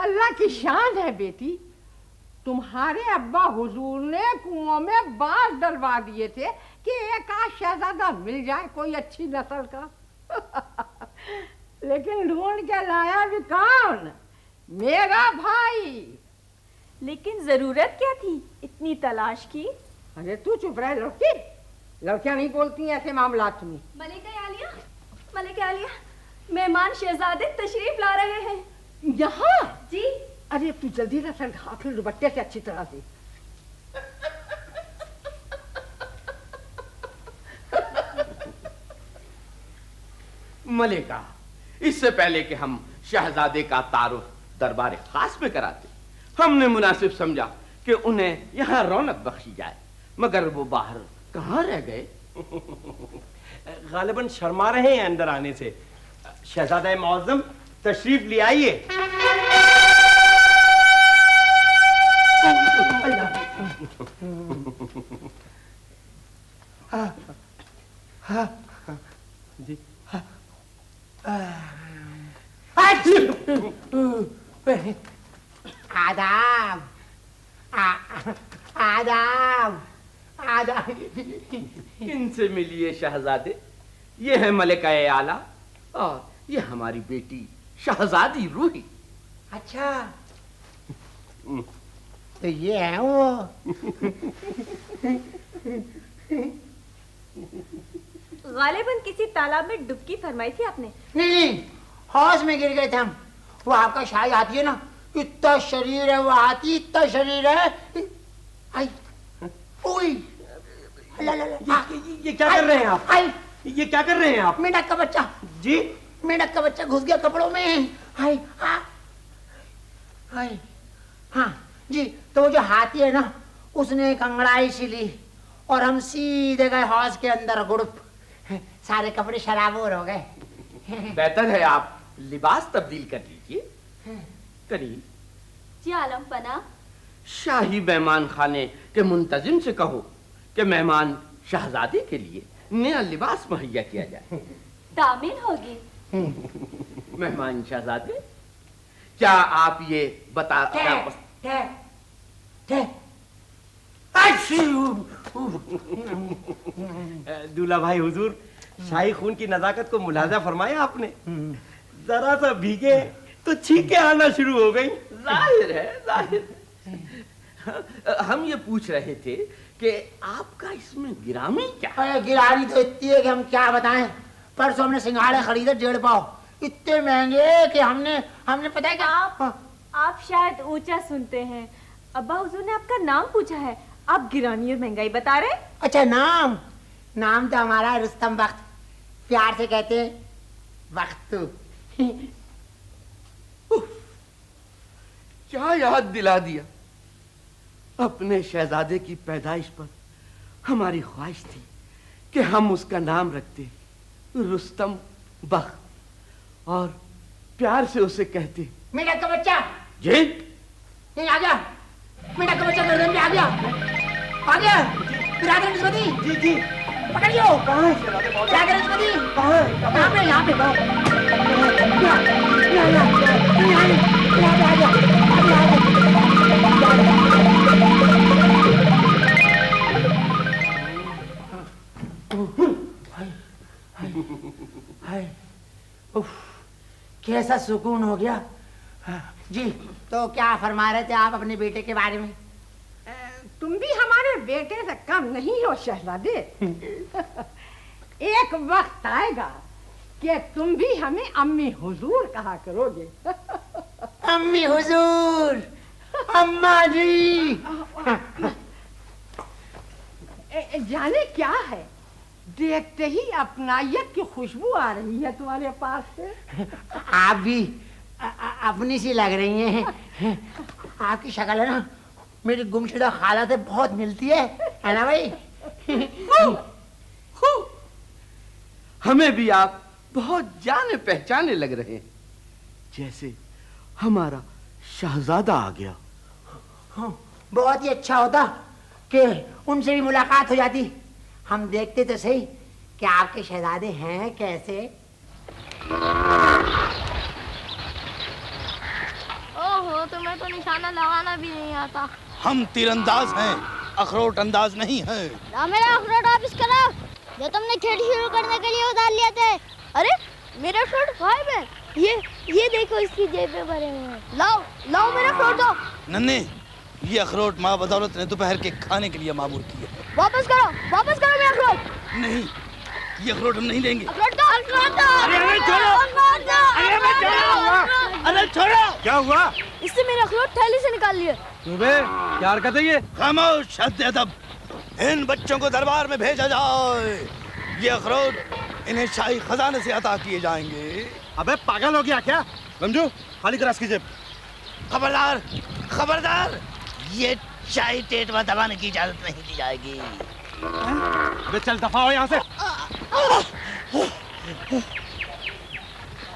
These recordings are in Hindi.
अल्लाह की शान है बेटी, तुम्हारे अब्बा हुजूर ने कुआं में बांस डलवा दिए थे कि एक आध शहजादा मिल जाए कोई अच्छी नस्ल का। लेकिन ढूंढ के लाया भी कौन? मेरा भाई। लेकिन जरूरत क्या थी इतनी तलाश की? अरे तू चुप रह लड़की, लड़कियां नहीं बोलती ऐसे मामलात में। मलिका आलिया, मलिका आलिया, मेहमान शहजादे तशरीफ ला रहे हैं। यहाँ? जी। अरे तू जल्दी से सर ढाक ले दुपट्टे से अच्छी तरह से। मलिका, इससे पहले कि हम शहजादे का तारुफ दरबार खास में कराते, हमने मुनासिब समझा कि उन्हें यहाँ रौनक बख्शी जाए, मगर वो बाहर कहाँ रह गए? गालिबन शर्मा रहे हैं अंदर आने से। शहजादा मौज़म तशरीफ ले आइए। जी। आदाब, आदाब, आदाब। इनसे मिलिए शहजादे, ये है मलिका आला और ये हमारी बेटी शहजादी रूही। अच्छा, तो ये है वो। गालिबन किसी तालाब में डुबकी फरमाई थी आपने? नहीं, हौज में गिर गए थे हम। वो आपका शाही आती है ना, इतना शरीर है, वो आती इतना शरीर है। आई, ओए, ये क्या कर रहे हैं आप? ये क्या कर रहे हैं आप? मेंढक का बच्चा। जी? मेंढक का बच्चा घुस गया कपड़ों में। हाय, हाय, हाँ जी। तो वो जो हाथी है ना, उसने एक अंगड़ाई सी ली और हम सीधे गए हौज के अंदर गुड़प। सारे कपड़े शराबोर हो गए। बेहतर है आप लिबास तब्दील कर लीजिए। करीम जी आलम पना, शाही मेहमान खाने के मुंतजिम से कहो कि मेहमान शहजादे के लिए नया लिबास मुहैया किया जाए। तामील होगी। मेहमान शहजादे, क्या आप ये बता दूल्हा भाई हुजूर, शाही खून की नजाकत को मुलाजा फरमाया आपने। जरा सा भीगे तो छींके आना शुरू हो गई। जाहिर है, जाहिर। हम ये पूछ रहे थे कि आपका इसमें गिरामी क्या है? गिरानी तो इतनी है कि हम क्या बताएं। परसों हमने सिंघाड़े खरीदे 1.5 पाव, इतने महंगे कि हमने पता है क्या? आप शायद ऊंचा सुनते हैं। अब्बा हुजूर ने आपका नाम पूछा है, आप गिरानी और महंगाई बता रहे? अच्छा, नाम तो हमारा रुस्तम वक्त, प्यार से कहते हैं वक्त। क्या याद दिला दिया। अपने शहजादे की पैदाइश पर हमारी ख्वाहिश थी कि हम उसका नाम रखते रुस्तम बख्त और प्यार से उसे कहते मेंढक का बच्चा। जी? नहीं, आ गया मेंढक का बच्चा, गर्दन पे आ गया। बिरादर निस्बती। जी जी। पकड़ियो। कहाँ है शहजादे? बिरादर निस्बती। कहाँ? यहाँ पे। कैसा सुकून हो गया। जी, तो क्या फरमा रहे थे आप अपने बेटे के बारे में? तुम भी हमारे बेटे से कम नहीं हो शहजादे। एक वक्त आएगा कि तुम भी हमें अम्मी हुजूर कहा करोगे। अम्मी हुजूर, अम्मा जी। जाने क्या है, देखते ही अपनायत की खुशबू आ रही है तुम्हारे पास से। आप भी अपनी सी लग रही हैं। आपकी शक्ल है ना मेरी गुमशुदा खाला से बहुत मिलती है ना भाई? हमें भी आप बहुत जाने पहचाने लग रहे हैं, जैसे हमारा शहजादा आ गया। बहुत ही अच्छा होता कि उनसे भी मुलाकात हो जाती। हम देखते तो सही कि आपके शहजादे हैं कैसे। ओह ओहो, तुम्हें तो निशाना लगाना भी नहीं आता। हम तीरंदाज हैं, अखरोट अंदाज नहीं है। ना मेरा अखरोट वापस करो जो तुमने खेती शुरू करने के लिए उधार लिए थे। अरे मेरा अखरोट गायब है। ये देखो, इसकी जेब में भरे हुए हैं। लाओ लाओ मेरा अखरोट दो। नन्हे, ये अखरोट माँ बदौलत ने दोपहर के खाने के लिए मामूर किया है। वापस करो मेरा अखरोट। नहीं, ये अखरोट हम नहीं देंगे। अखरोट दो। अरे छोड़ो, अरे छोड़ो। क्या हुआ? इससे मेरा अखरोट थैली से निकाल लिए। क्या हरकत है ये? खामोश, हद-ए-अदब। इन बच्चों को दरबार में भेजा जाए। ये अखरोट इन्हें शाही खजाने से अता किए जाएंगे। अबे पागल हो गया क्या? गमजू, खाली कर इसकी जेब। खबरदार, खबरदार, ये शाही टेटवा दबाने की इजाजत नहीं दी जाएगी। अबे चल दफा हो यहाँ से।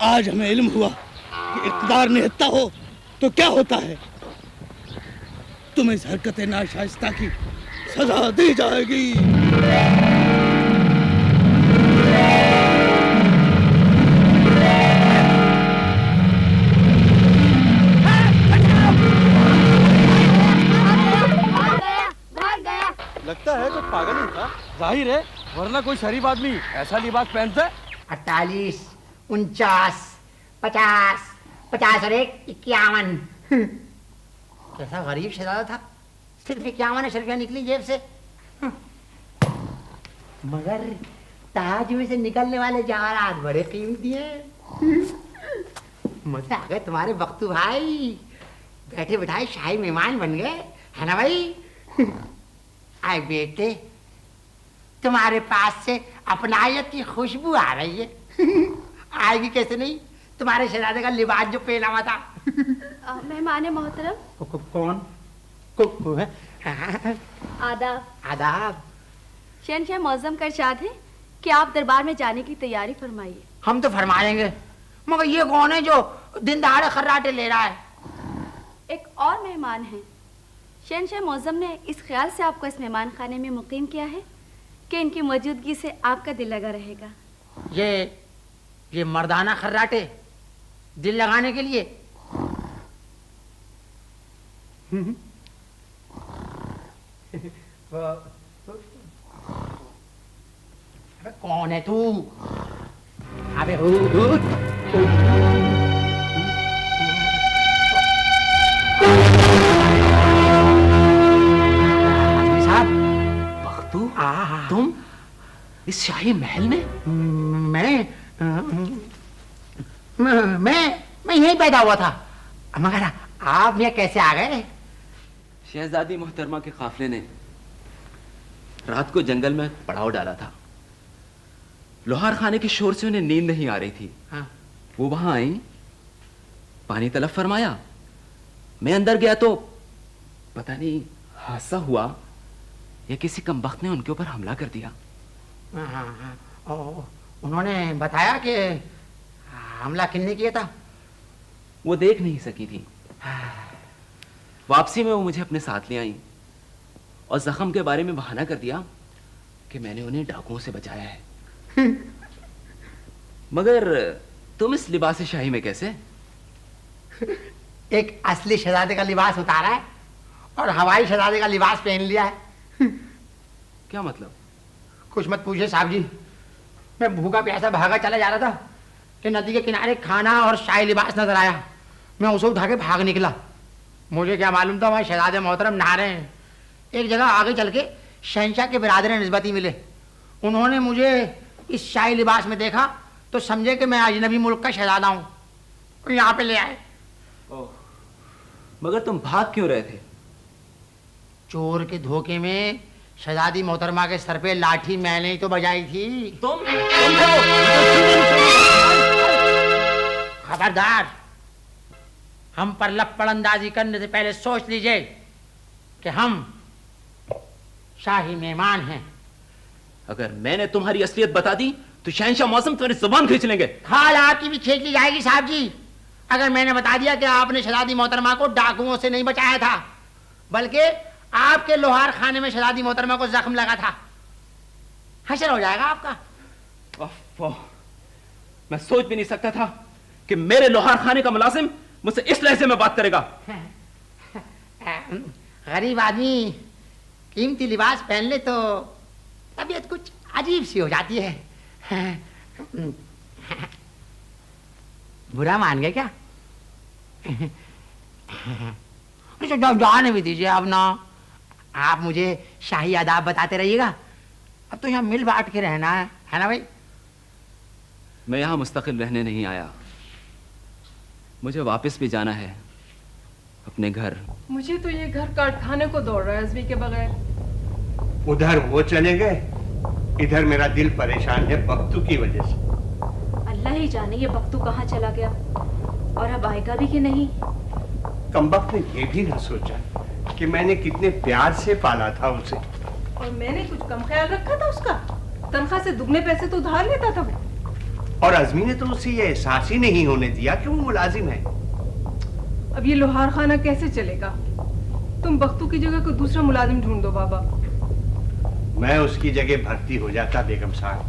आज हमें इल्म हुआ कि इक़्तिदार निहत्ता हो तो क्या होता है। तुम्हें इस हरकत नाशाइस्ता की सजा दी जाएगी। लगता है कोई पागल ही था। जाहिर है, वरना कोई शरीफ आदमी ऐसा लिबास पहनता है। 48, 49, 50, 50 और 1, 51। कैसा गरीब शहजादा था, सिर्फ 51 शर्फियाँ निकली जेब से। मगर ताज में से निकलने वाले जवाहरात बड़े कीमती हैं। मजे आ गए तुम्हारे बख्तू भाई, बैठे बैठाए शाही मेहमान बन गए, है ना भाई? आए बेटे, तुम्हारे पास से अपनायत की खुशबू आ रही है। आएगी कैसे नहीं, तुम्हारे शहजादे का लिबास जो पहना हुआ था। मेहमान मोहतरम। कौन? है? आदाब। आदाब। शहनशाह मौज़म का इरशाद है कि आप दरबार में जाने की तैयारी फरमाइए। हम तो फरमाएंगे, मगर ये कौन है जो दिन दहाड़े खर्राटे ले रहा है? एक और मेहमान हैं। शहनशाह मौज़म ने इस ख्याल से आपको इस मेहमान खाने में मुकीम किया है कि इनकी मौजूदगी से आपका दिल लगा रहेगा। ये मर्दाना खर्राटे दिल लगाने के लिए? अबे कौन है तू? अबे तुम इस शाही महल में? मैं यहीं पैदा हुआ था, मगर आप यहाँ कैसे आ गए? शहजादी मोहतरमा के काफिले ने रात को जंगल में पड़ाव डाला था। लोहार खाने के शोर से उन्हें नींद नहीं आ रही थी। हाँ। वो वहां आई, पानी तलब फरमाया। मैं अंदर गया तो पता नहीं हादसा हुआ या किसी कमबख्त ने उनके ऊपर हमला कर दिया। उन्होंने बताया कि हमला किसने किया था? वो देख नहीं सकी थी। वापसी में वो मुझे अपने साथ ले आई और जख्म के बारे में बहाना कर दिया कि मैंने उन्हें डाकुओं से बचाया है। मगर तुम इस लिबास शाही में कैसे? एक असली शहजादे का लिबास उतारा है और हवाई शहजादे का लिबास पहन लिया है। क्या मतलब? कुछ मत पूछिए साहब जी, मैं भूखा प्यासा भागा चला जा रहा था कि नदी के किनारे खाना और शाही लिबास नजर आया। मैं उसे उठा के भाग निकला। मुझे क्या मालूम था वहाँ शहजादे मोहतरम नहा रहे हैं। एक जगह आगे चल के शहंशाह के बिरादर निस्बती मिले। उन्होंने मुझे इस शाही लिबास में देखा तो समझे कि मैं अजनबी मुल्क का शहजादा हूँ, यहाँ पे ले आए। मगर तुम भाग क्यों रहे थे? चोर के धोखे में शहजादी मोहतरमा के सर पे लाठी मैंने ही तो बजाई थी। तुम खबरदार, हम पर लपड़ अंदाजी करने से पहले सोच लीजिए कि हम शाही मेहमान हैं। अगर मैंने तुम्हारी असलियत बता दी तो शहंशाह मौसम तुम्हारी जुबान खींच लेंगे। खाल आपकी भी खींच ली जाएगी साहब जी, अगर मैंने बता दिया कि आपने शहजादी मोहतरमा को डाकुओं से नहीं बचाया था, बल्कि आपके लोहार खाने में शहजादी मोहतरमा को जख्म लगा था। हशर हो जाएगा आपका। मैं सोच भी नहीं सकता था कि मेरे लोहार खाने का मुलाजिम मुझसे इस लहजे में बात करेगा? गरीब आदमी कीमती लिबास पहन ले तो तबीयत कुछ अजीब सी हो जाती है। बुरा मान गए क्या? जाने भी दीजिए अब ना, आप मुझे शाही आदाब बताते रहिएगा। अब तो यहाँ मिल बांट के रहना है ना भाई? मैं यहाँ मुस्तकिल रहने नहीं आया, मुझे वापस भी जाना है अपने घर। मुझे तो ये घर काट खाने को दौड़ रहा है अज़मी के बगैर। उधर वो चले गए, इधर मेरा दिल परेशान है बख्तू की वजह से। अल्लाह ही जाने ये बख्तू कहाँ चला गया और अब आएगा भी कि नहीं। कमबख्त ने ये भी ना सोचा कि मैंने कितने प्यार से पाला था उसे। और मैंने कुछ कम ख्याल रखा था उसका? तनख्वाह से दुगने पैसे तो उधार लेता था वो। और अज़मी ने तो उसे ये एहसास ही नहीं होने दिया कि वो मुलाजिम है। अब ये लोहार खाना कैसे चलेगा? तुम बख्तू की जगह कोई दूसरा मुलाजिम ढूंढ दो बाबा। मैं उसकी जगह भर्ती हो जाता बेगम साहब,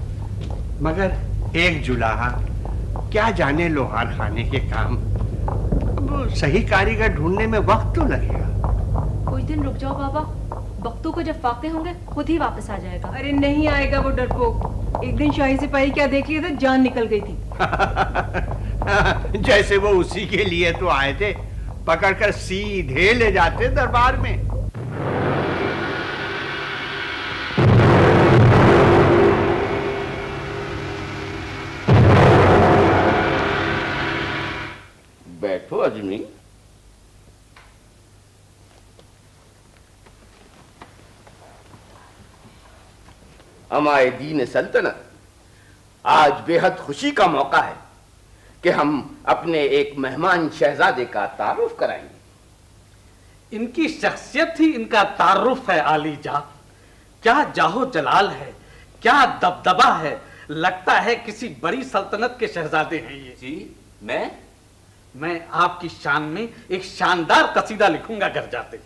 मगर एक जुलाहा क्या जाने लोहार खाने के काम। अब सही कारीगर ढूंढने में वक्त तो लगेगा। कुछ दिन रुक जाओ बाबा, बख्तू को जब फाके होंगे खुद ही वापस आ जाएगा। अरे नहीं आएगा वो डरपोक। एक दिन शाही सिपाही क्या देख लिया था, जान निकल गई थी। जैसे वो उसी के लिए तो आए थे, पकड़कर सीधे ले जाते दरबार में। बैठो अजमी। हमारे दीन सल्तनत, आज बेहद खुशी का मौका है कि हम अपने एक मेहमान शहजादे का तारुफ कराएंगे। इनकी शख्सियत ही इनका तारुफ है आलीजा। क्या जाहो जलाल है, क्या दबदबा है, लगता है किसी बड़ी सल्तनत के शहजादे हैं ये। जी मैं आपकी शान में एक शानदार कसीदा लिखूंगा घर जाते।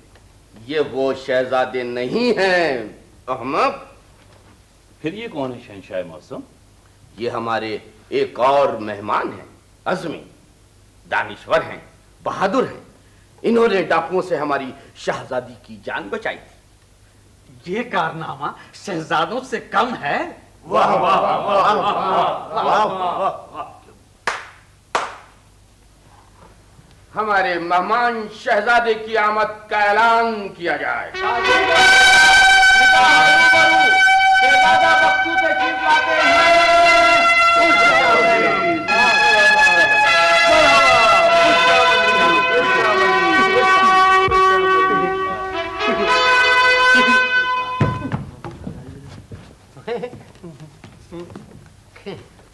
ये वो शहजादे नहीं हैं अहमद। फिर ये कौन है शहंशाह मौसम? ये हमारे एक और मेहमान हैं, अज़मी। दानिश्वर हैं, बहादुर हैं। इन्होंने डाकुओं से हमारी शहजादी की जान बचाई थी। ये कारनामा शहजादों से कम है? वाह वाह वाह वाह वाह। हमारे मेहमान शहजादे की आमद का ऐलान किया जाए। शहजादा बख्तू तशरीफ लाते हैं।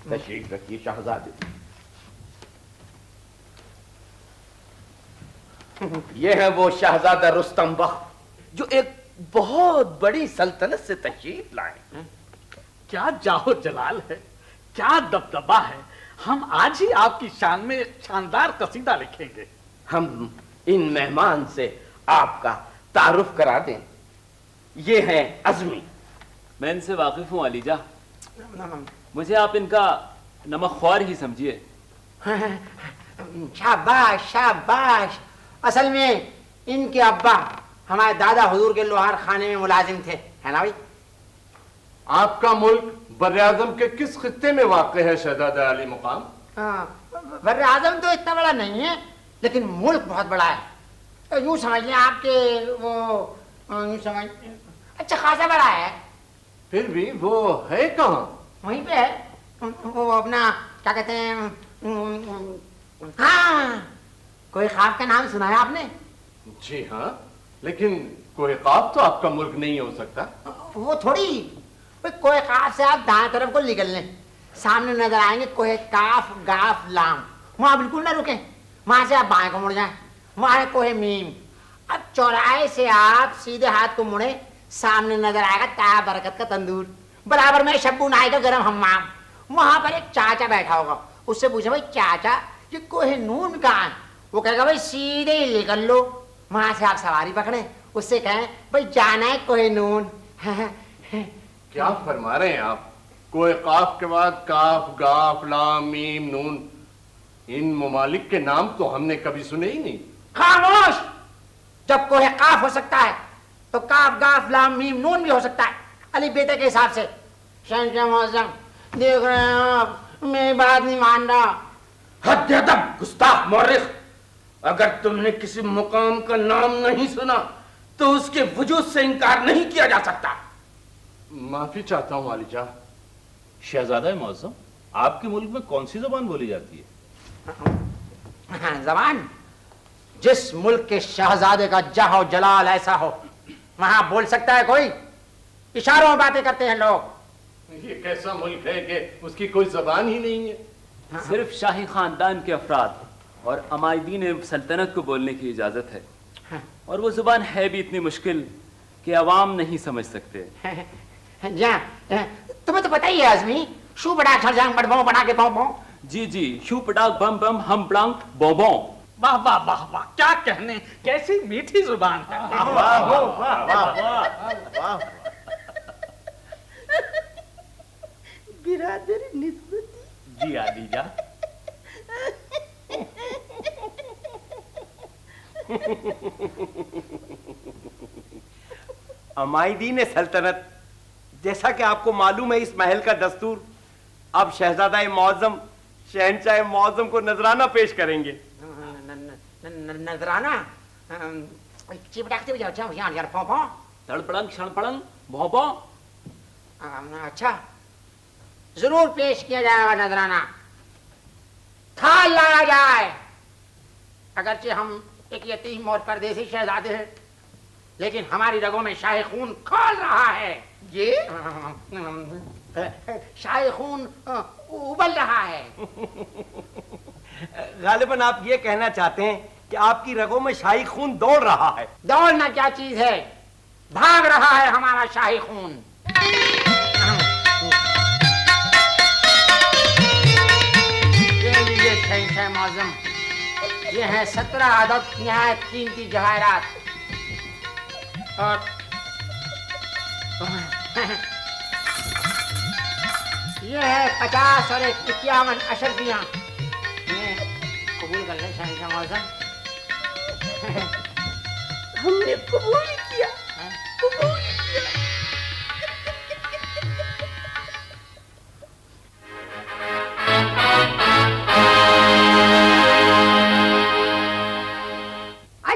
तशरीफ रखिए शहजादे। ये है वो शहजादा रुस्तम बख्त जो एक बहुत बड़ी सल्तनत से तशरीफ लाए। क्या जाहो जलाल है, क्या दबदबा है। हम आज ही आपकी शान में एक शानदार कसीदा लिखेंगे। हम इन मेहमान से आपका तारुफ करा दें। ये हैं अज़मी। मैं इनसे वाकिफ हूँ अलीजा, मुझे आप इनका नमकख्वार ही समझिए। शाबाश शाबाश। असल में इनके अब्बा हमारे दादा हुजूर के लोहार खाने में मुलाजिम थे, है ना भाई? आपका मुल्क बर्र-ए-आज़म के किस खित्ते में वाक़ है शहजादा अली मुकाम? बर्र-ए-आज़म तो इतना बड़ा नहीं है, लेकिन मुल्क बहुत बड़ा है। यूं समझ लें आपके वो यूं समझ अच्छा खासा बड़ा है। फिर भी वो है कहाँ? वहीं पे है, वो अपना क्या कहते हैं, हाँ, कोई ख्वाब का नाम सुना है आपने? जी हाँ, लेकिन कोई ख्वाब तो आपका मुल्क नहीं हो सकता। वो थोड़ी, कोई ख्वाब से आप दाएं तरफ को निकल लें, सामने नजर आएंगे कोई काफ गाफ लाम। वहां बिल्कुल ना रुके, वहां से आप बाएं को मुड़ जाएं, वहां है कोई मीम। अब चौराहे से आप सीधे हाथ को मुड़े, सामने नजर आएगा ता बरकत का तंदूर, बराबर में शब्बू नाई का गर्म हम्माम। वहां पर एक चाचा बैठा होगा, उससे पूछे भाई चाचा ये कोई नून कहाँ है? वो कहेगा भाई सीधे ही निकल लो। वहां से आप सवारी पकड़े, उससे कहें भाई जाना है कोई नून। क्या फरमा रहे हैं आप? कोई काफ के बाद काफ गाफ लाम मीम नून। इन ममालिक के नाम तो हमने कभी सुने ही नहीं। खामोश! जब कोई काफ हो सकता है तो काफ गाफ लाम मीम नून भी हो सकता है, अली बेटे के हिसाब से। शहंशाह मौजम, देख रहे हैं आप, मेरी बात नहीं मान रहा। हद अदब गुस्ताख मौरिख, अगर तुमने किसी मुकाम का नाम नहीं सुना तो उसके वजूद से इनकार नहीं किया जा सकता। माफी चाहता हूँ वालिजा। शहजादा मौसम, आपके मुल्क में कौन सी जबान बोली जाती है? जबान जिस मुल्क के शहजादे का जाहो जलाल ऐसा हो वहां बोल सकता है कोई? इशारों में बातें करते हैं लोग। ये कैसा मुल्क है कि उसकी कोई जबान ही नहीं है? सिर्फ शाही खानदान के अफराद और अमायदीन सल्तनत को बोलने की इजाजत है, और वो जुबान है भी इतनी मुश्किल कि अवाम नहीं समझ सकते। जा, तुम्हें तो पता ही है आजमी, शू बड़ा छरजांग बड़बों बना के पोंपों। जी जी, शू पटाक बम बम हम ब्लांक बोबों। वाह वाह वाह वाह, क्या कहने, कैसी मीठी जुबान है। वाह वाह वाह वाह। बिरादर निस्बती। जी आदीजा। अमायदीन सल्तनत, जैसा कि आपको मालूम है इस महल का दस्तूर, अब शहजादा मौजम शहंशाह मौजम को नजराना पेश करेंगे। नजराना? तड़पड़ंग क्षणपड़ंग भौंपों। अच्छा, जरूर पेश किया जाएगा नजराना। थाल लाया जाए। अगरचे हम एक यतीम और परदेसी शहजादे हैं, लेकिन हमारी रगों में शाही खून खौल रहा है। ये शाही खून उबल रहा है। गालिबन आप ये कहना चाहते हैं कि आपकी रगों में शाही खून दौड़ रहा है। दौड़ना क्या चीज है, भाग रहा है हमारा शाही खून। ये लीजिए शहंशाह मौजम, ये है 17 अदद निहायत कीमती जवाहरात, और ये है 50 और 51 अशरफियां। ये कबूल कर लें शहंशाह मौजम। हमने कबूल किया, कबूल किया।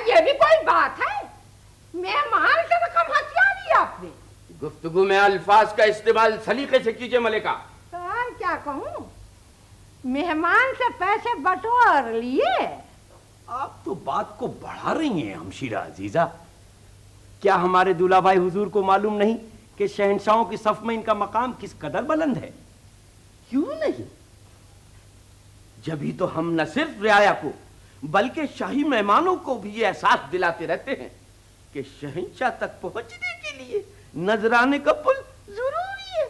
ये भी कोई बात है? मेहमान से रकम हथिया ली आपने। गुफ्तगू में अल्फाज का इस्तेमाल सलीके से कीजिए मलिका। तो और क्या कहूँ, मेहमान से पैसे बटोर लिए। आप तो बात को बढ़ा रही हैं हमशीरा अजीजा। क्या हमारे दूल्हा भाई हुजूर को मालूम नहीं कि शहंशाहों की सफ में इनका मकाम किस कदर बुलंद है? क्यों नहीं? जभी तो हम न सिर्फ रियाया को बल्कि शाही मेहमानों को भी ये एहसास दिलाते रहते हैं कि शहंशाह तक पहुंचने के लिए नजराने का पुल जरूरी है।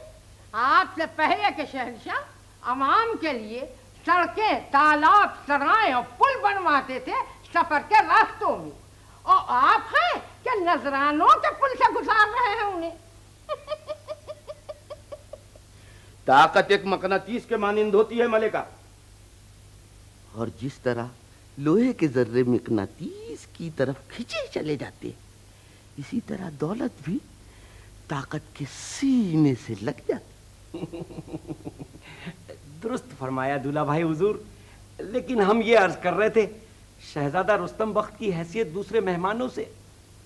आपसे पहले के शहंशाह अवाम के लिए सड़कें, तालाब, सराय और पुल बनवाते थे सफर के रास्तों में, और आप हैं कि नजरानों के पुल से गुजार रहे हैं उन्हें। ताकत एक मकनातीस के मानिंद होती है मलिका, और जिस तरह लोहे के जर्रे मकनातीस की तरफ खींचे चले जाते, इसी तरह दौलत भी ताकत के सीने से लग जाती। दुरुस्त फरमाया दूल्हा भाई हुजूर, लेकिन हम ये अर्ज कर रहे थे, शहजादा रुस्तम बख्त की हैसियत दूसरे मेहमानों से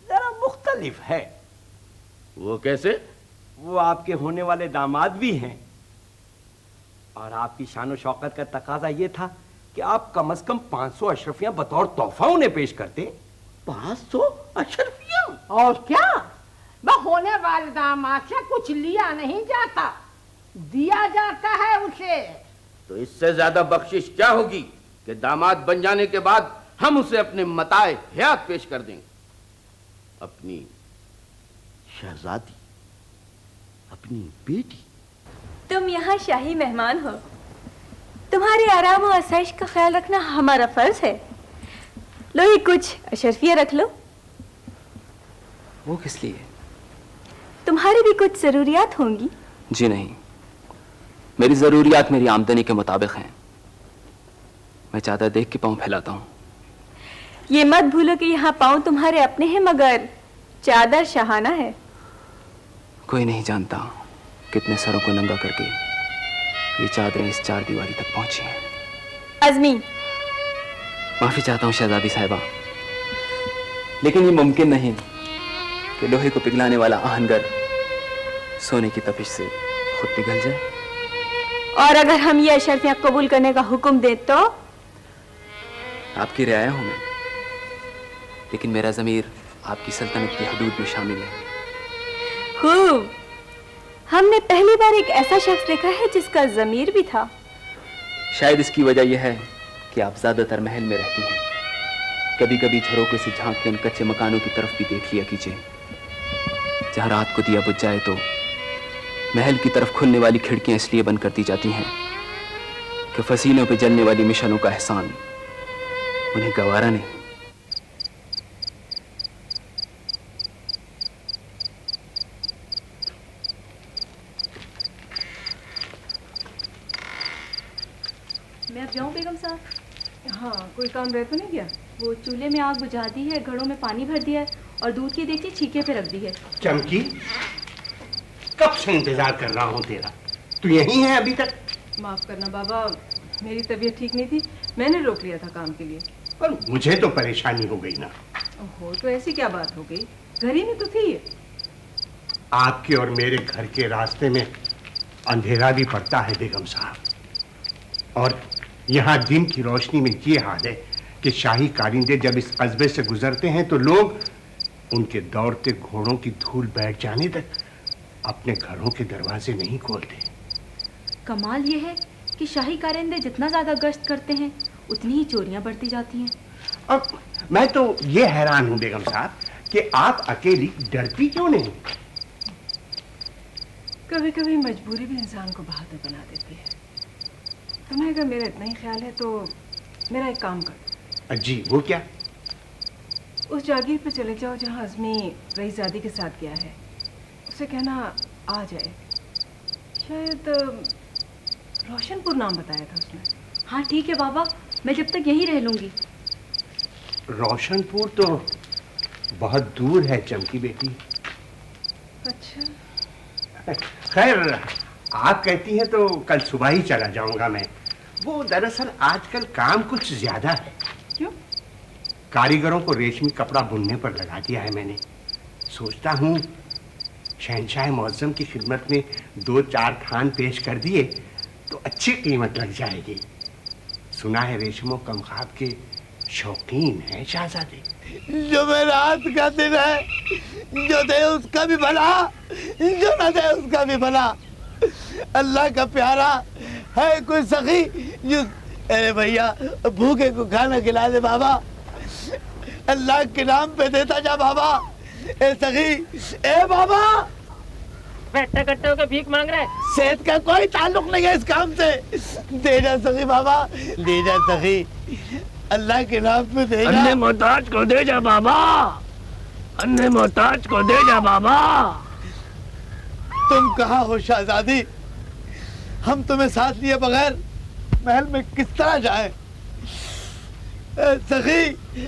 जरा मुख्तलिफ है। वो कैसे? वो आपके होने वाले दामाद भी हैं, और आपकी शान शौकत का तकाजा ये था कि आप कम से कम 500 अशरफियां बतौर तोहफा उन्हें पेश करते। 500 अशरफियां? और क्या, वह होने वाले दामाद से कुछ लिया नहीं जाता, दिया जाता है उसे। तो इससे ज्यादा बख्शिश क्या होगी कि दामाद बन जाने के बाद हम उसे अपने मताए हयात पेश कर देंगे। अपनी शहजादी, अपनी बेटी। तुम यहाँ शाही मेहमान हो, तुम्हारे आराम और आसाइश का ख्याल रखना हमारा फर्ज है। लो ये कुछ अशरफिया रख लो। वो किस लिए? तुम्हारी भी कुछ जरूरियात होंगी। जी नहीं, मेरी जरूरियात मेरी आमदनी के मुताबिक हैं। मैं चादर देख के पाँव फैलाता हूँ। ये मत भूलो कि यहाँ पाँव तुम्हारे अपने हैं, मगर चादर शहाना है। कोई नहीं जानता कितने सरों को नंगा करके ये चादरें इस चार दीवारी तक पहुंची हैं। अज़मी, माफी चाहता हूँ शहजादी साहिबा, लेकिन ये मुमकिन नहीं कि लोहे को पिघलाने वाला आहनगर सोने की तपिश से खुद पिघल जाए। और अगर हम ये अशर्फियाँ कबूल करने का हुक्म दें तो? आपकी रियाया हूं मैं, लेकिन मेरा ज़मीर आपकी सल्तनत की हदूद में शामिल है। खूब, हमने पहली बार एक ऐसा शख्स देखा है जिसका ज़मीर भी था। शायद इसकी वजह यह है कि आप ज्यादातर महल में रहती हैं। कभी कभी झरोखे से झांक के उन कच्चे मकानों की तरफ भी देख लिया कीजिए। जहां रात को दिया बुझ जाए तो महल की तरफ खुलने वाली खिड़कियां इसलिए बंद कर दी जाती हैं कि फसीलों पे जलने वाली मिशनों का एहसान उन्हें गवारा नहीं। मैं अब जाऊं बेगम साहब? हाँ, कोई काम रह तो नहीं गया? वो चूल्हे में आग बुझा दी है, घड़ों में पानी भर दिया है और दूध की देगची छीके पे रख दी है। चमकी, कब से इंतजार कर रहा हूँ तेरा, तू यहीं है अभी तक? माफ करना बाबा, मेरी तबीयत ठीक नहीं थी, मैंने रोक लिया था काम के लिए। पर मुझे तो परेशानी हो गई ना। ओहो, तो ऐसी क्या बात हो गई? घर ही में तो थी। आपके और मेरे घर के रास्ते में अंधेरा भी पड़ता है बेगम साहब, और यहाँ दिन की रोशनी में ये हाल है कि शाही कारिंदे जब इस कस्बे से गुजरते हैं तो लोग उनके दौड़ते घोड़ों की धूल बैठ जाने तक अपने घरों के दरवाजे नहीं खोलते। कमाल ये है कि शाही कारिंदे जितना ज्यादा गश्त करते हैं उतनी ही चोरियां बढ़ती जाती हैं। और मैं तो ये हैरान हूँ बेगम साहब कि आप अकेली डरती क्यों नहीं? कभी कभी मजबूरी भी इंसान को बहादुर बना देती है। तुम्हें अगर मेरा इतना ही ख्याल है तो मेरा एक काम कर। जी, वो क्या? उस जागीर पे चले जाओ जहाँ अज़मी रईसज़ादी के साथ गया है। उसे कहना आ जाए। शायद रोशनपुर नाम बताया था उसने। हाँ ठीक है बाबा, मैं जब तक यहीं रह लूंगी। रोशनपुर तो बहुत दूर है चमकी बेटी। अच्छा, खैर आप कहती हैं तो कल सुबह ही चला जाऊंगा मैं। वो दरअसल आजकल काम कुछ ज्यादा है। क्यों? कारीगरों को रेशमी कपड़ा बुनने पर लगा दिया है मैंने। सोचता हूँ शहंशाह मौज़म की खिदमत में 2-4 थान पेश कर दिए तो अच्छी कीमत लग जाएगी। सुना है रेशमो कमखाब के शौकीन है शहजादे। जो मेरा हाथ का दिन है, जो दे उसका भी भला, जो न दे उसका भी भला। अल्लाह का प्यारा है कोई सखी जो, अरे भैया भूखे को खाना खिला दे बाबा, अल्लाह के नाम पे देता जा बाबा। ए सखी, ए बाबा, बैठे कट्टे होकर भीख मांग रहा है। सेहत का कोई ताल्लुक नहीं है इस काम से। दे जा सखी बाबा, दे जा सखी, अल्लाह के नाम पे दे जा। अन्ने मोहताज को दे जा बाबा, अन्ने मोहताज को दे जा बाबा। तुम कहाँ हो शहजादी? हम तुम्हें साथ लिए बगैर महल में किस तरह जाएं? सखी,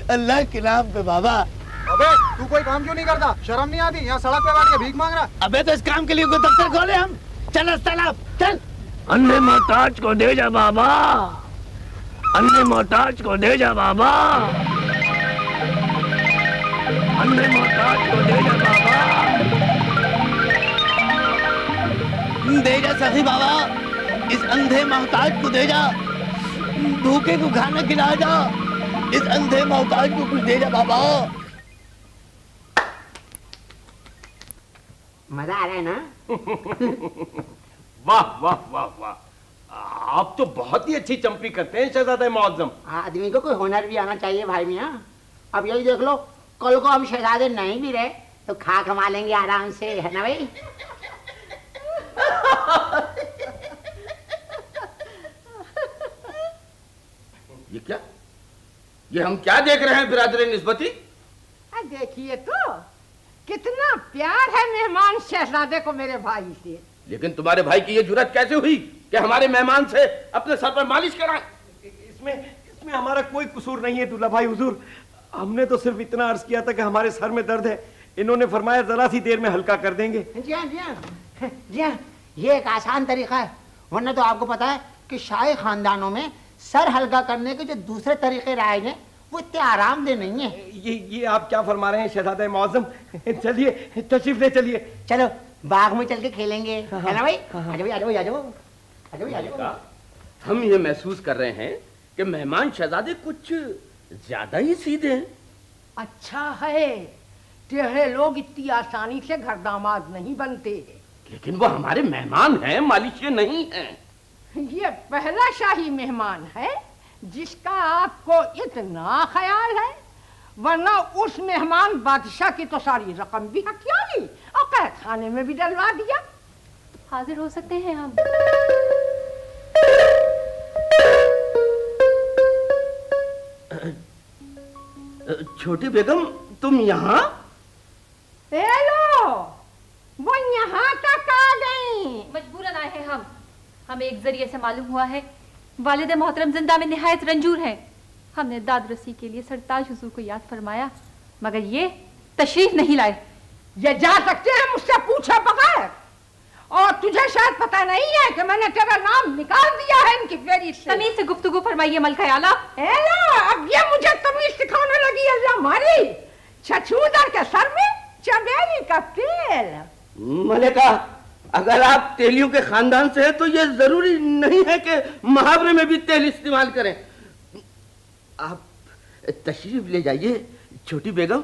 अल्लाह के नाम पे बाबा। अबे तू कोई काम क्यों नहीं करता? शर्म नहीं आती? यहाँ सड़क पे बैठ के भीख मांग रहा। अबे तो इस काम के लिए कोई दफ्तर खोले हम। चल तालाब चल। अन्ने मोहताज को दे जा बाबा, अन्ने मोहताज को दे जा बाबा, अन्ने मोहताज को दे जा बाबा। दे जा सखी बाबा, इस अंधे मोहताज को दे जा। भूखे को खाना खिला जा, इस अंधे मोहताज को कुछ दे जा बाबा। मजा आ रहा है ना? वाह वाह वाह वाह, आप तो बहुत ही अच्छी चंपी करते हैं शहजादा मुअज्जम। आदमी को कोई हुनर भी आना चाहिए भाई मियाँ। अब यही देख लो, कल को हम शहजादे नहीं भी रहे तो खा कमा लेंगे आराम से, है ना भाई? ये क्या, ये हम क्या देख रहे हैं बिरादरे निस्बती? देखिए तो कितना प्यार है मेहमान शहजादे को मेरे भाई से। लेकिन तुम्हारे भाई की ये जुर्रत कैसे हुई कि हमारे मेहमान से अपने सर पर मालिश कराए? इसमें इसमें हमारा कोई कसूर नहीं है दूल्हा भाई हुजूर। हमने तो सिर्फ इतना अर्ज किया था कि हमारे सर में दर्द है, इन्होंने फरमाया जरा सी देर में हल्का कर देंगे। जी हाँ जी हाँ जी हाँ, ये एक आसान तरीका है, वरना तो आपको पता है कि शाही खानदानों में सर हल्का करने के जो दूसरे तरीके राइज हैं वो इतने आरामदेह नहीं है। ये आप क्या फरमा रहे हैं शहजादा मौज़म? चलिए तशरीफ ले चलिए। चलो बाग में चल के खेलेंगे, है ना भाई? आजाओ आजाओ आजाओ आजाओ। हम ये महसूस कर रहे हैं कि मेहमान शहजादे कुछ ज्यादा ही सीधे हैं। अच्छा है, टेढ़े लोग इतनी आसानी से घर दामाद नहीं बनते। लेकिन वो हमारे मेहमान हैं, मालिशे नहीं हैं। ये पहला शाही मेहमान है जिसका आपको इतना ख्याल है, वरना उस मेहमान बादशाह की तो सारी रकम भी हथिया ली और कैद खाने में भी डलवा दिया। हाजिर हो सकते हैं हम? छोटी बेगम तुम यहाँ? हेलो, वो यहाँ तक आ गई। मजबूरन आए हैं हम। हमें एक जरिए से मालूम हुआ है वालिद मोहतरम जिंदा में निहायत रंजूर हैं। हमने दाद रसी के लिए सरताज हुजूर को याद फरमाया, मगर ये तशरीफ नहीं लाए। ये जा सकते हैं मुझसे पूछे बगैर, और तुझे शायद पता नहीं है कि मैंने तेरा नाम निकाल दिया है इनकी फेरी से। तमीज से गुफ्तगू फरमाइए मलका आला। हेलो, अब ये मुझे तमीज सिखाने लगी अल्लाह मारी। छछूदर के सर में चमेली का तेल। मलिका, अगर आप तेलियों के खानदान से हैं तो ये जरूरी नहीं है कि मुहावरे में भी तेल इस्तेमाल करें। आप तशरीफ ले जाइए छोटी बेगम,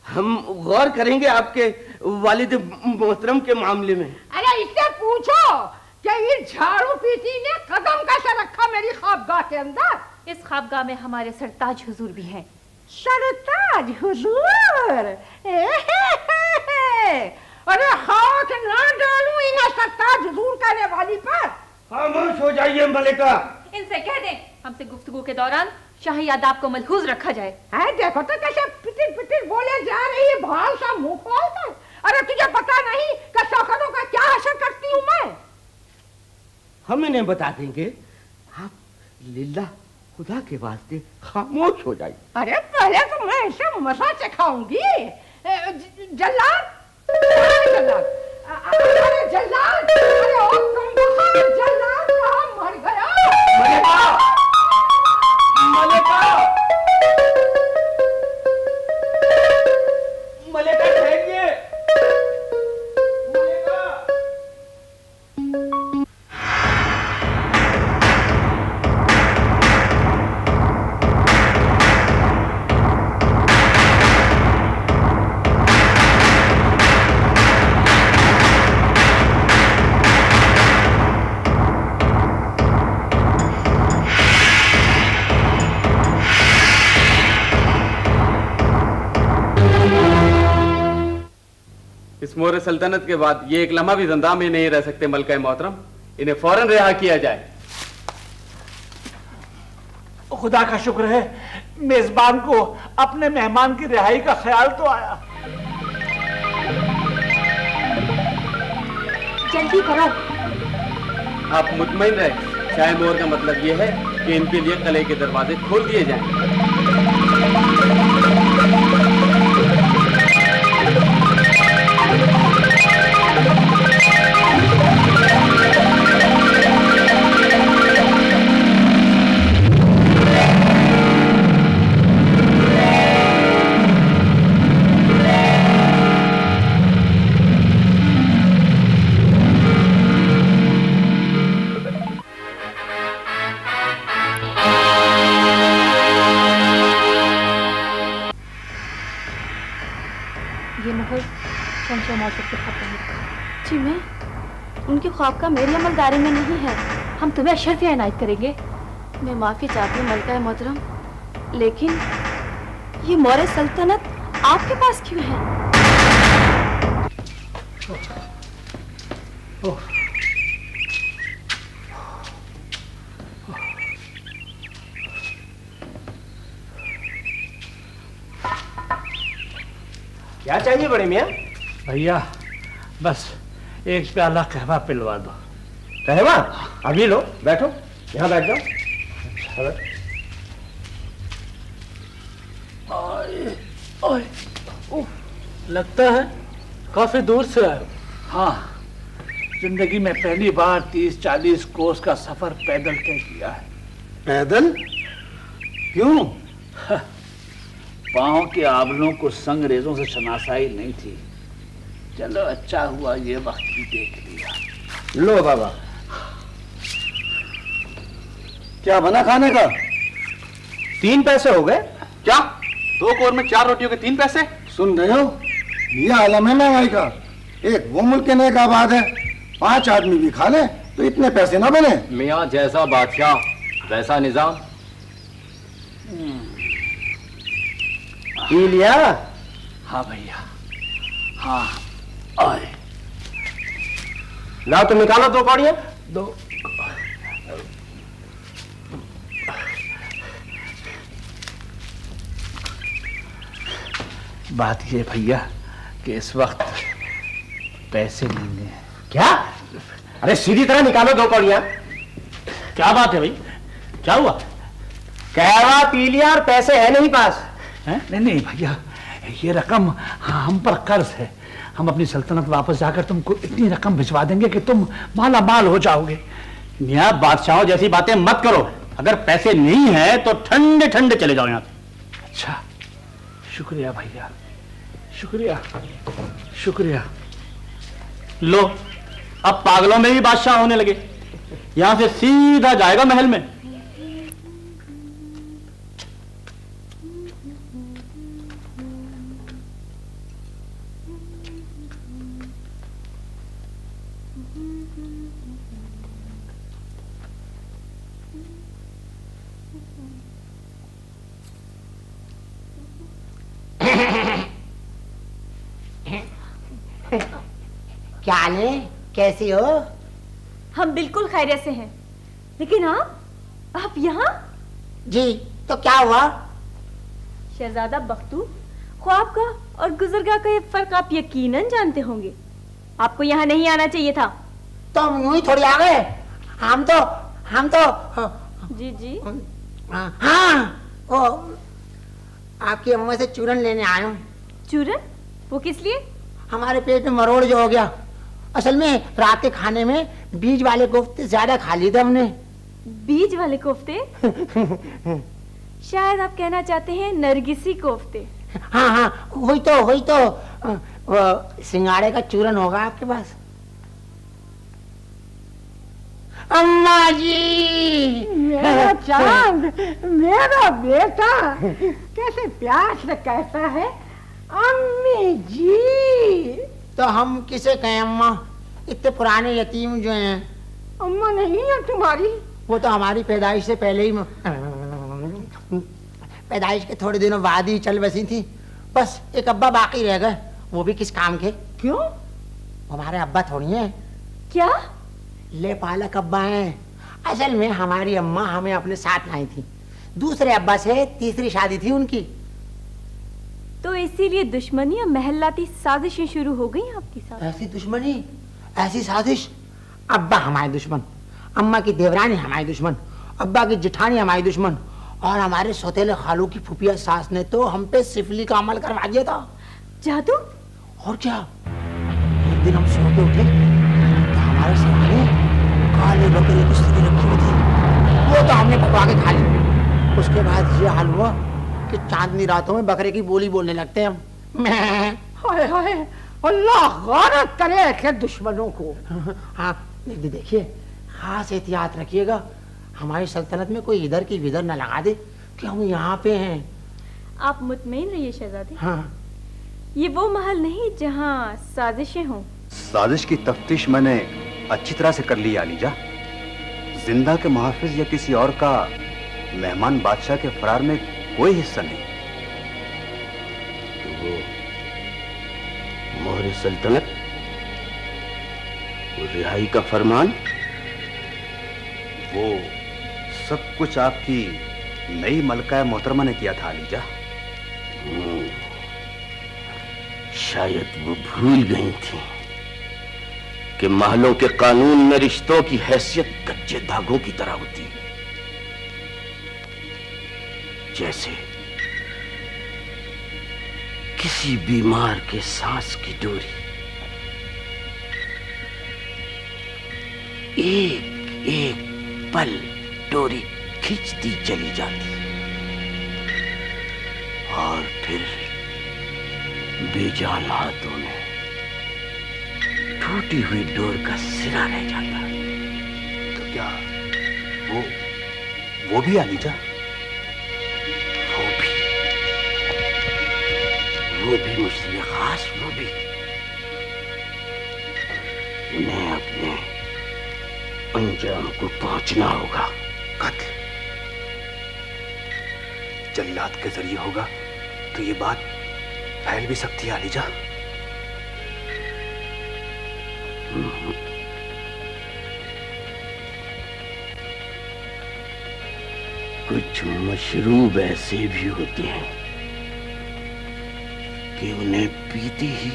हम गौर करेंगे आपके वालिद मोहतरम के मामले में। अरे इससे पूछो कि इस झाड़ू पीटी ने कदम कैसे रखा मेरी ख्वाबगाह के अंदर। इस ख्वाबगाह में हमारे सरताज हुजूर भी हैं। सरताज हुजूर? अरे हाथ ना डालूं इन्हें सरताज हुजूर कहने वाली पर। खामोश हो जाइए मलिका। इनसे कह दें हमसे गुफ्तगू के दौरान शाही आदाब को मलहूज रखा जाए। है देखो तो कैसे पिटिर पिटिर बोले जा रही है, भाल सा मुंह खोल कर। अरे तुझे पता नहीं कि शौकतों का क्या असर करती हूँ मैं? हम इन्हें बता देंगे। आप लिल्ला खुदा के वास्ते खामोश हो जाइए। अरे पहले तो मैं इसे मसा चखाऊंगी। जल्लाद, जल्लाद, अरे जल्लाद, अरे ओ कमबख्त जल्लाद कहाँ मर गया? मलिका, मलिका, मलिका ठहरिए। इस मोहर सल्तनत के बाद ये एक लम्हा भी जिंदा में नहीं रह सकते मलका मोहतरम, इन्हें फौरन रिहा किया जाए। खुदा का शुक्र है मेजबान को अपने मेहमान की रिहाई का ख्याल तो आया। जल्दी करो। आप मुतमईन रहे, शाही मोहर का मतलब ये है कि इनके लिए कले के दरवाजे खोल दिए जाएं। जी मैं उनके ख्वाब का मेरी अमलदारी में नहीं है। हम तुम्हें अशरफिया इनायत करेंगे। मैं माफ़ी चाहती हूँ मलका मोहतरम, लेकिन ये मौर्य सल्तनत आपके पास क्यों है? क्या चाहिए बड़े मियाँ? भैया बस एक प्याला कहवा पिलवा दो। कहवा? अभी लो, बैठो, यहाँ बैठ जाओ। ओए, लगता है काफी दूर से आए। हाँ, जिंदगी में पहली बार 30-40 कोस का सफर पैदल तय किया है। पैदल? क्यों? पाँव के आंवलों को संगरेजों से शनासाई नहीं थी। चलो अच्छा हुआ ये वक्त भी देख लिया। लो बाबा, क्या बना खाने का? 3 पैसे हो गए। क्या 2 कोर में 4 रोटियों के 3 पैसे? सुन रहे हो, ये आलम है महंगाई का। एक वो मुल्क के नेक आबाद है, 5 आदमी भी खा ले तो इतने पैसे ना बने। मियाँ जैसा बादशाह वैसा निजाम। पी लिया? हाँ भैया, हाँ आए। लाओ तो निकालो 2 कौड़ियां। 2 बात ये भैया कि इस वक्त पैसे नहीं है। क्या? अरे सीधी तरह निकालो 2 कौड़ियां। क्या बात है भाई, क्या हुआ? कहवा पी लिया और पैसे है नहीं पास। है? नहीं भैया, ये रकम हम पर कर्ज है। हम अपनी सल्तनत वापस जाकर तुमको इतनी रकम भिजवा देंगे कि तुम माला माल हो जाओगे। मियां बादशाहों जैसी बातें मत करो। अगर पैसे नहीं है तो ठंडे ठंडे चले जाओ यहाँ से। अच्छा, शुक्रिया भैया, शुक्रिया शुक्रिया। लो, अब पागलों में भी बादशाह होने लगे। यहां से सीधा जाएगा महल में। क्या हाल है, कैसी हो? हम बिल्कुल खैरियत से हैं, लेकिन आप यहाँ? जी, तो क्या हुआ? शहजादा बख्तू, ख्वाब का और गुज़रगाह का ये फर्क आप यकीनन जानते होंगे। आपको यहाँ नहीं आना चाहिए था। तो हम यूं ही थोड़ी आ गए। हम तो जी जी। हाँ, वो आपकी अम्मा से चूरन लेने आया हूँ। चूरन? वो किस लिए? हमारे पेट में मरोड़ जो हो गया। असल में रात के खाने में बीज वाले कोफ्ते ज्यादा खा लिए थे हमने। बीज वाले कोफ्ते? शायद आप कहना चाहते हैं नरगिसी कोफ्ते। हाँ, वही तो वो सिंगाड़े का चूरन होगा आपके पास। अम्मा जी, मेरा चांद, मेरा बेटा कैसे प्यार से कहता है अम्मी जी। तो हम किसे कहें अम्मा? इतने पुराने यतीम जो हैं। अम्मा नहीं है तुम्हारी? वो तो हमारी पैदाइश से पहले ही, पैदाइश के थोड़े दिनों बाद ही चल बसी थी। बस एक अब्बा बाकी रह गए, वो भी किस काम के। क्यों? हमारे अब्बा थोड़ी हैं। क्या? ले पालक अब्बा हैं। असल में हमारी अम्मा हमें अपने साथ लाई थी। दूसरे अब्बा से तीसरी शादी थी उनकी। तो इसीलिए दुश्मनी और महल्लाती साजिशें शुरू हो गई आपके साथ? ऐसी दुश्मनी, ऐसी साजिश? अब्बा हमारे दुश्मन, अम्मा की देवरानी हमारी दुश्मन, अब्बा की जेठानी हमारी दुश्मन, और हमारे सौतेले खालू की फुफिया सास ने तो हम पे सिफली का अमल करवा दिया था। जादू? और क्या। एक दिन हम सो के उठे तो हमारे सामने काले बकरे की स्थिति रखी हुई थी। वो तो हमने पकवा के खा ली। उसके बाद ये हाल हुआ कि चांदनी रातों में बकरे की बोली बोलने लगते हैं हम। हाय हाय, अल्लाह गारत करे ऐसे दुश्मनों को। हाँ, देखिए, खास एहतियात रखिएगा। हमारी सल्तनत में कोई इधर की विधर न लगा दे कि हम यहाँ पे हैं। आप मुतमईन रहिए शहजादी। हाँ। ये वो महल नहीं जहाँ साजिशें हों। साजिश की तफ्तीश मैंने अच्छी तरह से कर ली आलीजा। जिंदा के मुहाफिज या किसी और का मेहमान बादशाह के फरार में कोई हिस्सा नहीं। तो वो मोहर सल्तनत, वो रिहाई का फरमान, वो सब कुछ आपकी नई मलका मोहतरमा ने किया था आलीजा। शायद वो भूल गई थी कि महलों के कानून में रिश्तों की हैसियत कच्चे धागों की तरह होती है। किसी बीमार के सांस की डोरी एक एक पल डोरी खींचती चली जाती और फिर बेजान हाथों में टूटी हुई डोर का सिरा रह जाता। तो क्या वो भी आलीजा? वो भी मुझसे खास, वो भी। उन्हें अपने अंजाम को पहुंचना होगा। कत्ल जल्लाद के जरिए होगा तो ये बात फैल भी सकती है आलीजा। कुछ मशरूब ऐसे भी होते हैं कि उन्हें पीते ही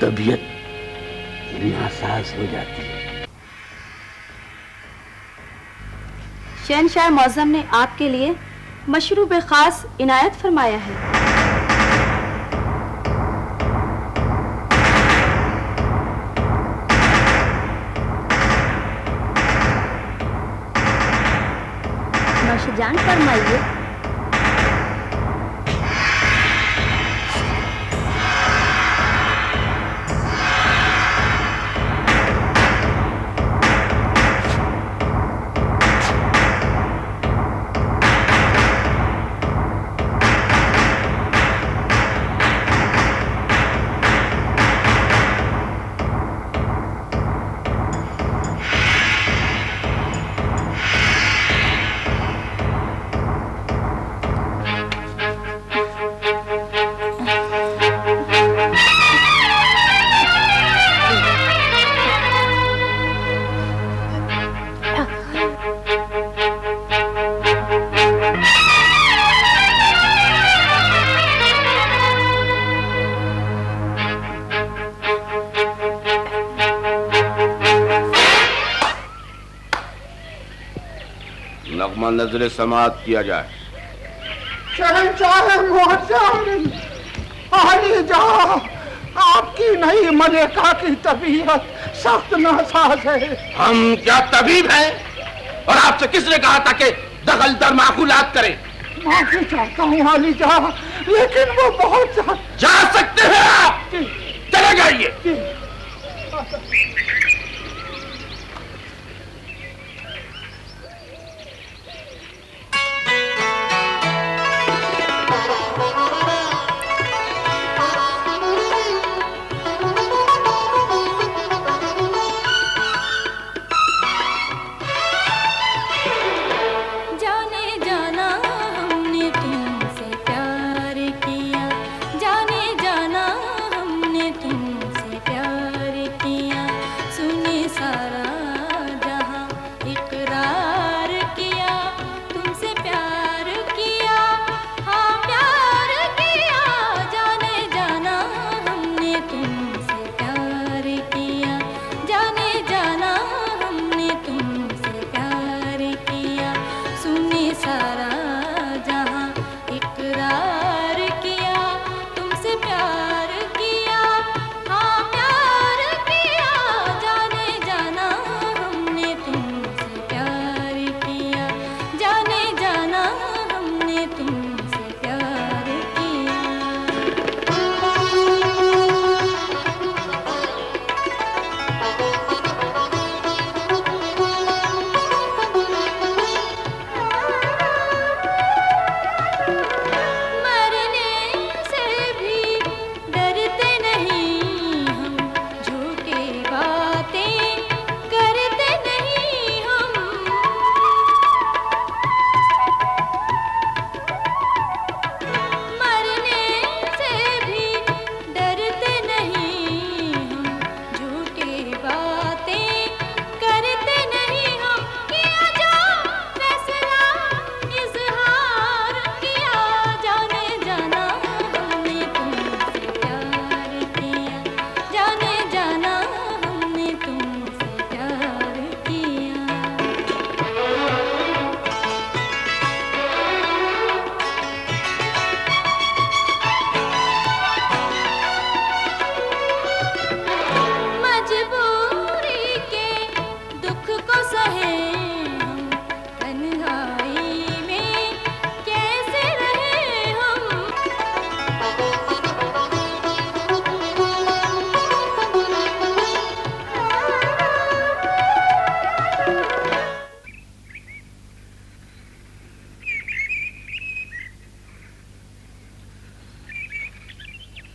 तबीयत नासाज हो जाती है। शहनशाह मौज़म ने आपके लिए मशरूब खास इनायत फरमाया है। जान फरमाइए। नगमा नजर समात किया जाए। शहंशाह मुअज़्ज़म, आलीजा, आपकी नई मलिका की तबीयत सख्त नासाज है। हम क्या तबीब हैं? और आपसे किसने कहा था कि दखल दर माकूलात करें? माफी चाहता हूँ आलीजा, लेकिन वो बहुत जा सकते हैं आप, चले जाइए। जाने जाना हमने तुमसे प्यार किया।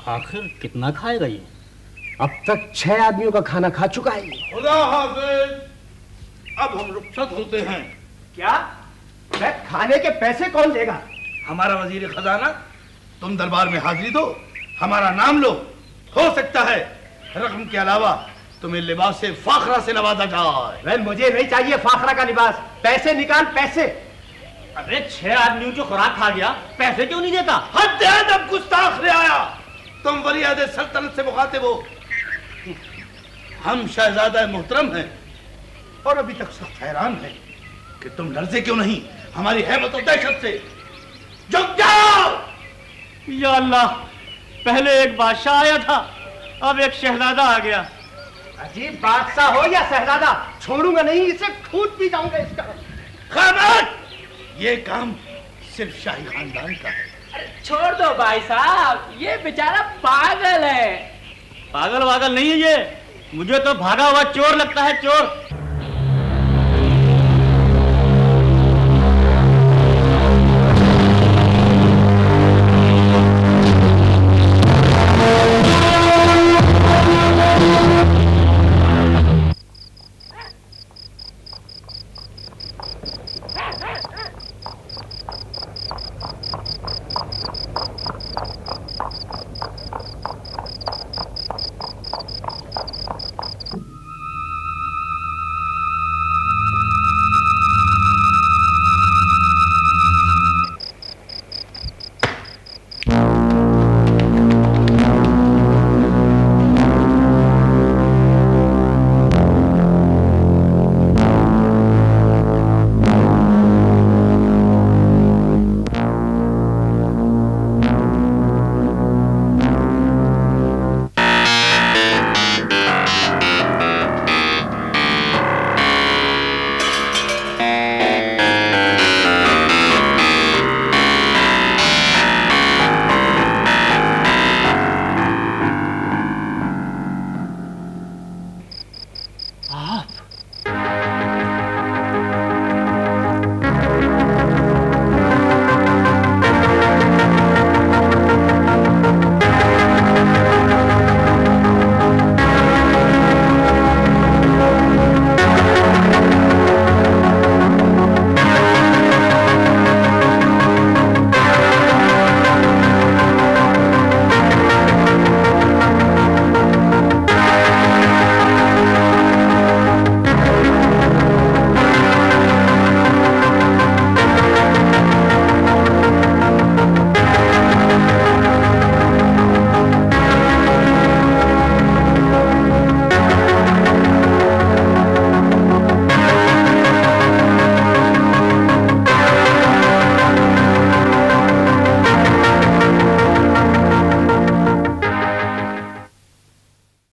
आखिर कितना खाएगा ये? अब तक 6 आदमियों का खाना खा चुका है। खुदा हाफिज, अब हम रुखसत होते हैं। क्या? मैं खाने के पैसे कौन देगा? हमारा वजीर खजाना, तुम दरबार में हाजिरी दो, हमारा नाम लो, हो सकता है रकम के अलावा तुम्हें लिबास से फाखरा से नवाजा जाए। मुझे नहीं चाहिए फाखरा का लिबास, पैसे निकाल पैसे। अरे 6 आदमियों की खुराक खा गया, पैसे क्यों नहीं देता? हद अदब गुस्ताख ले आया, तुम वलियाद सल्तनत से मुखातिब हो। हम शहजादा मोहतरम हैं और अभी तक सख्त हैरान है कि तुम लर्जे क्यों नहीं हमारी हैबत और दहशत से। झुक जाओ। या अल्लाह, पहले एक बादशाह आया था, अब एक शहजादा आ गया। अजीब बादशाह हो या शहजादा, छोड़ूंगा नहीं इसे, खून पी जाऊंगा इसका। खामोश, ये काम सिर्फ शाही खानदान का है। छोड़ दो भाई साहब, ये बेचारा पागल है। पागल वागल नहीं है ये, मुझे तो भागा हुआ चोर लगता है, चोर।